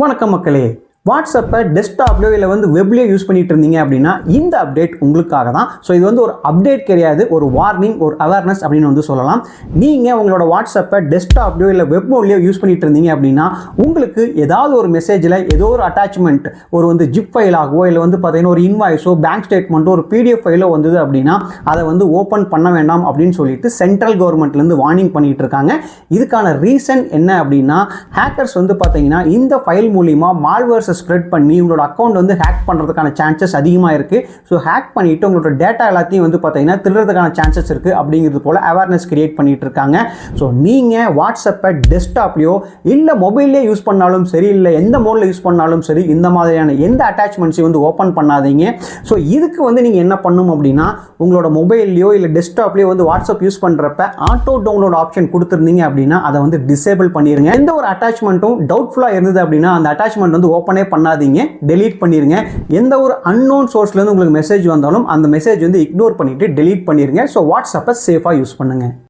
வணக்கம் மக்களே. வாட்ஸ்அப்பை டெஸ்க்டாப்லையோ இல்லை வெப்லையோ யூஸ் பண்ணிட்டு இருந்தீங்க அப்படின்னா இந்த அப்டேட் உங்களுக்காக தான். ஸோ இது ஒரு அப்டேட் கிடையாது, ஒரு வார்னிங், ஒரு அவேர்னஸ் அப்படின்னு சொல்லலாம். நீங்கள் உங்களோட வாட்ஸ்அப்பை டெஸ்க்டாப்லையோ இல்லை வெப் மோட்லையோ யூஸ் பண்ணிட்டு இருந்தீங்க அப்படின்னா உங்களுக்கு ஏதாவது ஒரு மெசேஜில் ஏதோ ஒரு அட்டாச்மெண்ட், ஒரு ஜிப் ஃபைலாகவோ இல்லை பார்த்தீங்கன்னா ஒரு இன்வாய்ஸோ பேங்க் ஸ்டேட்மெண்ட்டோ ஒரு பிடிஎஃப் ஃபைலோ வந்தது அப்படின்னா அதை ஓப்பன் பண்ண வேண்டாம் அப்படின்னு சொல்லிட்டு சென்ட்ரல் கவர்மெண்ட்லேருந்து வார்னிங் பண்ணிட்டு இருக்காங்க. இதுக்கான ரீசன் என்ன அப்படின்னா, ஹேக்கர்ஸ் பார்த்தீங்கன்னா இந்த ஃபைல் மூலிமா மால்வேர்ஸ் ஸ்ப்ரெட் பண்ணி உங்களோட அக்கௌண்ட் ஹேக் பண்ணுறதுக்கான சான்சஸ் அதிகமாக இருக்குது. ஸோ ஹேக் பண்ணிவிட்டு உங்களோட டேட்டா எல்லாத்தையும் பார்த்தீங்கன்னா திருடுறதுக்கான சான்சஸ் இருக்குது அப்படிங்கிறது போல் அவேர்னஸ் கிரியேட் பண்ணிட்டு இருக்காங்க. ஸோ நீங்கள் வாட்ஸ்அப்பை டெஸ்க்டாப்லையோ இல்லை மொபைல்லே யூஸ் பண்ணாலும் சரி, இல்லை எந்த மோடில் யூஸ் பண்ணாலும் சரி, இந்த மாதிரியான எந்த அட்டாச்மெண்ட்ஸையும் ஓப்பன் பண்ணாதீங்க. ஸோ இதுக்கு நீங்கள் என்ன பண்ணணும் அப்படின்னா, உங்களோட மொபைல்லையோ இல்லை டெஸ்க்டாப்லையோ வாட்ஸ்அப் யூஸ் பண்ணுறப்ப ஆட்டோ டவுன்லோட் ஆப்ஷன் கொடுத்துருந்தீங்க அப்படின்னா அதை டிசேபிள் பண்ணிடுங்க. எந்த ஒரு அட்டாச்மெண்ட்டும் டவுட்ஃபுல்லாக இருந்தது அப்படின்னா அந்த அட்டாச்மெண்ட் ஓப்பனே பண்ணாதீங்க, டெலீட் பண்ணிருங்க. எந்த ஒரு அன்னோன் சோர்ஸ்லேருந்து உங்களுக்கு மெசேஜ் வந்தாலும் அந்த மெசேஜ் இக்னோர் பண்ணிட்டு டெலீட் பண்ணிருங்க. ஸோ வாட்ஸ்அப்பை சேஃபாக யூஸ் பண்ணுங்க.